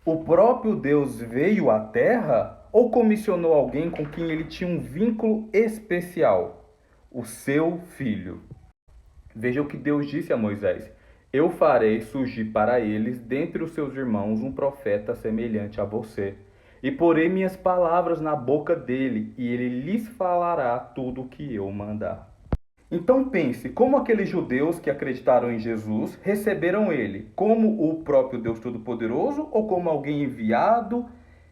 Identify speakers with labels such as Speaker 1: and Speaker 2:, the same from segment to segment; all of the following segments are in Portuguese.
Speaker 1: O próprio Deus veio à Terra ou comissionou alguém com quem ele tinha um vínculo especial? O seu filho. Veja o que Deus disse a Moisés: Eu farei surgir para eles, dentre os seus irmãos, um profeta semelhante a você. E porei minhas palavras na boca dele, e ele lhes falará tudo o que eu mandar. Então pense, como aqueles judeus que acreditaram em Jesus receberam ele? Como o próprio Deus Todo-Poderoso ou como alguém enviado,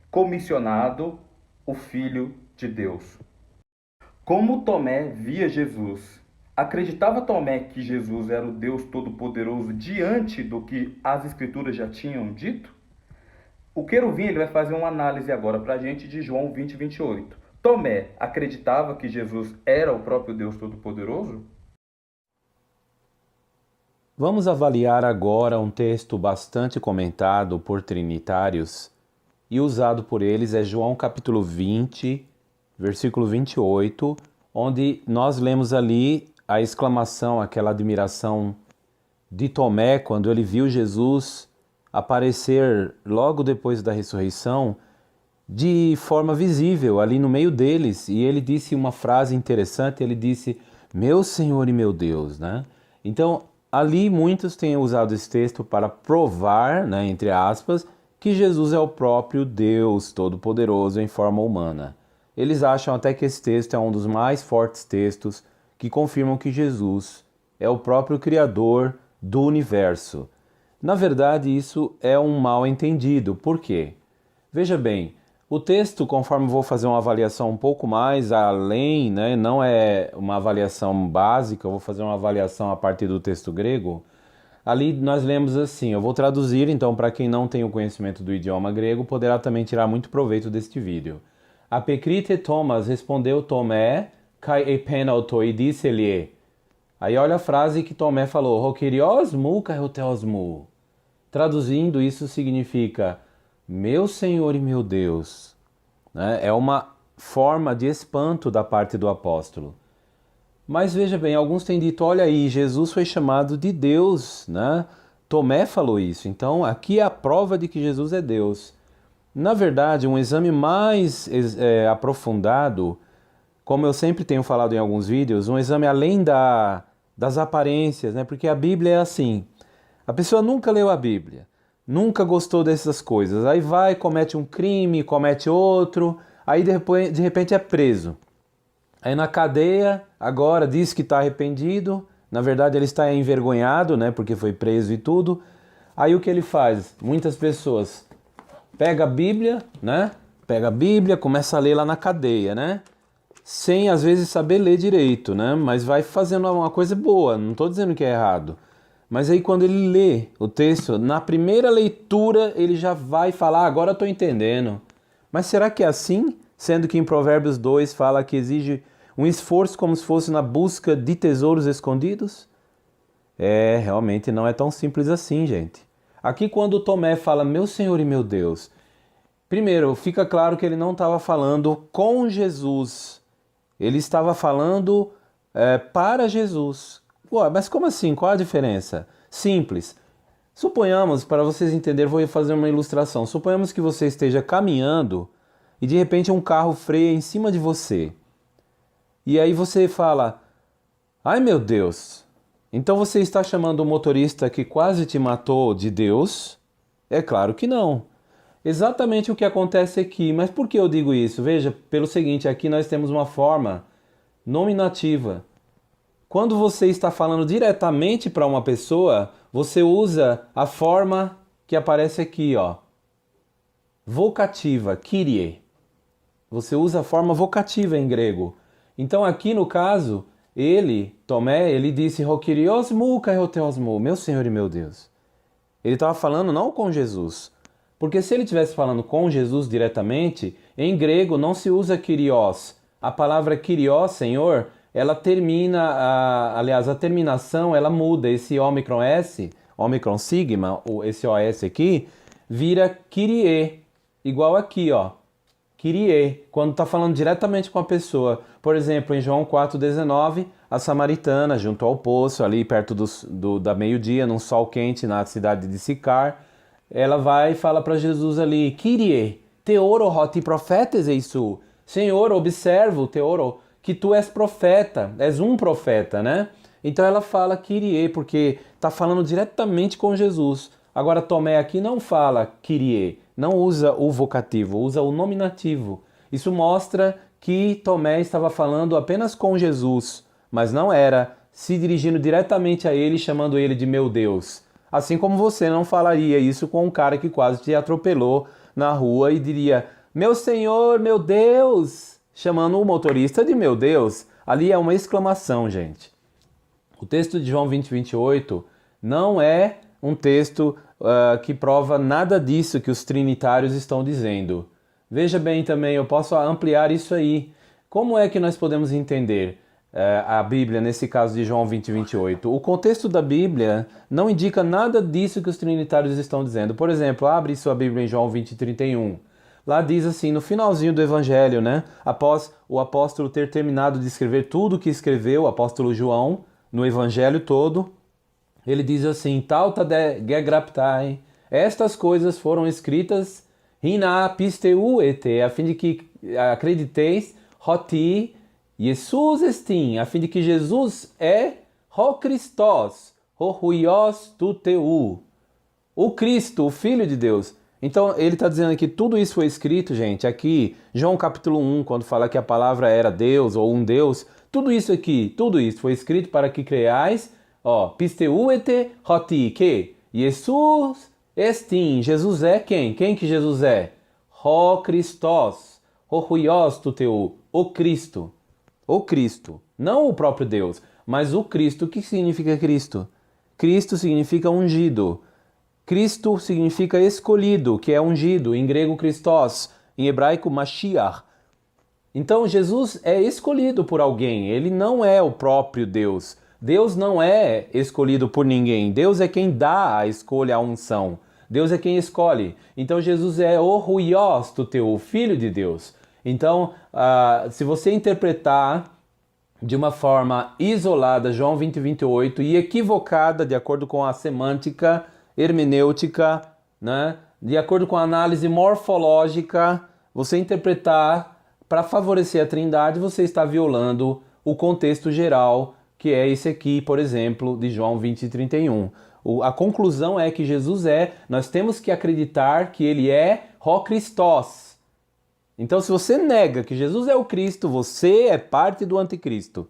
Speaker 1: comissionado, o Filho de Deus? Como Tomé via Jesus? Acreditava Tomé que Jesus era o Deus Todo-Poderoso diante do que as Escrituras já tinham dito? O Queruvim ele vai fazer uma análise agora para a gente de João 20:28. Tomé acreditava que Jesus era o próprio Deus Todo-Poderoso?
Speaker 2: Vamos avaliar agora um texto bastante comentado por trinitários e usado por eles é João capítulo 20, versículo 28, onde nós lemos ali a exclamação, aquela admiração de Tomé quando ele viu Jesus aparecer logo depois da ressurreição de forma visível ali no meio deles, e ele disse uma frase interessante, ele disse: "Meu Senhor e meu Deus", né? Então, ali muitos têm usado esse texto para provar, né, entre aspas, que Jesus é o próprio Deus Todo-Poderoso em forma humana. Eles acham até que esse texto é um dos mais fortes textos que confirmam que Jesus é o próprio Criador do universo. Na verdade, isso é um mal entendido. Por quê? Veja bem, o texto, conforme vou fazer uma avaliação um pouco mais além, né, não é uma avaliação básica, eu vou fazer uma avaliação a partir do texto grego. Ali nós lemos assim, eu vou traduzir, então para quem não tem o conhecimento do idioma grego, poderá também tirar muito proveito deste vídeo. Apecrite Thomas respondeu Tomé, kai epenauto, e disse-lhe. Aí olha a frase que Tomé falou, Rokirios mu kai hoteos mu. Traduzindo, isso significa, meu Senhor e meu Deus. Né? É uma forma de espanto da parte do apóstolo. Mas veja bem, alguns têm dito, olha aí, Jesus foi chamado de Deus, né? Tomé falou isso, então aqui é a prova de que Jesus é Deus. Na verdade, um exame mais aprofundado, como eu sempre tenho falado em alguns vídeos, um exame além das aparências, né? Porque a Bíblia é assim, a pessoa nunca leu a Bíblia, nunca gostou dessas coisas, aí vai, comete um crime, comete outro, aí depois, de repente é preso. Aí na cadeia, agora diz que está arrependido, na verdade ele está envergonhado, né, porque foi preso e tudo. Aí o que ele faz? Muitas pessoas pega a Bíblia, né, pega a Bíblia, começa a ler lá na cadeia, né, sem às vezes saber ler direito, né, mas vai fazendo uma coisa boa, não estou dizendo que é errado. Mas aí quando ele lê o texto, na primeira leitura ele já vai falar, agora eu estou entendendo. Mas será que é assim? Sendo que em Provérbios 2 fala que exige um esforço como se fosse na busca de tesouros escondidos? Realmente não é tão simples assim, gente. Aqui quando Tomé fala, meu Senhor e meu Deus, primeiro, fica claro que ele não estava falando com Jesus. Ele estava falando para Jesus. Ué, mas como assim? Qual a diferença? Simples. Suponhamos, para vocês entenderem, vou fazer uma ilustração. Suponhamos que você esteja caminhando e de repente um carro freia em cima de você. E aí você fala, ai meu Deus, então você está chamando o motorista que quase te matou de Deus? É claro que não. Exatamente o que acontece aqui, mas por que eu digo isso? Veja, pelo seguinte, aqui nós temos uma forma nominativa. Quando você está falando diretamente para uma pessoa, você usa a forma que aparece aqui, ó. Vocativa, Kyrie. Você usa a forma vocativa em grego. Então aqui no caso, Tomé, ele disse Rokirios mu kai hoteos mu, meu Senhor e meu Deus. Ele estava falando não com Jesus. Porque se ele estivesse falando com Jesus diretamente, em grego não se usa Kyrios. A palavra Kyrios, Senhor, ela termina, aliás, a terminação ela muda. Esse ômicron S, ômicron sigma, esse OS aqui, vira Kyrie, igual aqui, ó. Kyrie, quando está falando diretamente com a pessoa. Por exemplo, em João 4,19, a samaritana, junto ao poço, ali perto da meio-dia, num sol quente na cidade de Sicar, ela vai e fala para Jesus ali, Kyrie, teoro hoti profetes eisu. Senhor, observo, teoro, que tu és profeta, és um profeta, né? Então ela fala Kyrie, porque está falando diretamente com Jesus. Agora Tomé aqui não fala Kyrie, não usa o vocativo, usa o nominativo. Isso mostra que Tomé estava falando apenas com Jesus, mas não era se dirigindo diretamente a ele, chamando ele de meu Deus. Assim como você não falaria isso com um cara que quase te atropelou na rua e diria, meu Senhor, meu Deus, chamando o motorista de meu Deus. Ali é uma exclamação, gente. O texto de João 20:28 não é um texto que prova nada disso que os trinitários estão dizendo. Veja bem também, eu posso ampliar isso aí. Como é que nós podemos entender a Bíblia nesse caso de João 20:28? O contexto da Bíblia não indica nada disso que os trinitários estão dizendo. Por exemplo, abre sua Bíblia em João 20:31. Lá diz assim, no finalzinho do Evangelho, né? Após o apóstolo ter terminado de escrever tudo o que escreveu, o apóstolo João, no Evangelho todo, ele diz assim, Tauta de gegraptai, estas coisas foram escritas hina pisteu ete, a fim de que acrediteis, hoti, Jesus estim, a fim de que Jesus é ho Christos, ho huios tu teu, o Cristo, o Filho de Deus. Então ele está dizendo que tudo isso foi escrito, gente, aqui, João capítulo 1, quando fala que a palavra era Deus ou um Deus, tudo isso aqui, tudo isso foi escrito para que creais, pisteuete hoti, que Jesus estim, Jesus é quem? Quem que Jesus é? Ho Christos, ho huios tu teu, o Cristo, não o próprio Deus, mas o Cristo. O que significa Cristo? Cristo significa ungido. Cristo significa escolhido, que é ungido, em grego Christos, em hebraico Mashiach. Então Jesus é escolhido por alguém, ele não é o próprio Deus. Deus não é escolhido por ninguém, Deus é quem dá a escolha, a unção. Deus é quem escolhe. Então Jesus é o huios tu teu, o Filho de Deus. Então, se você interpretar de uma forma isolada João 20:28 e equivocada de acordo com a semântica, hermenêutica, né? De acordo com a análise morfológica, você interpretar para favorecer a Trindade, você está violando o contexto geral, que é esse aqui, por exemplo, de João 20:31. A conclusão é que Jesus nós temos que acreditar que ele é ho Christos. Então, se você nega que Jesus é o Cristo, você é parte do anticristo.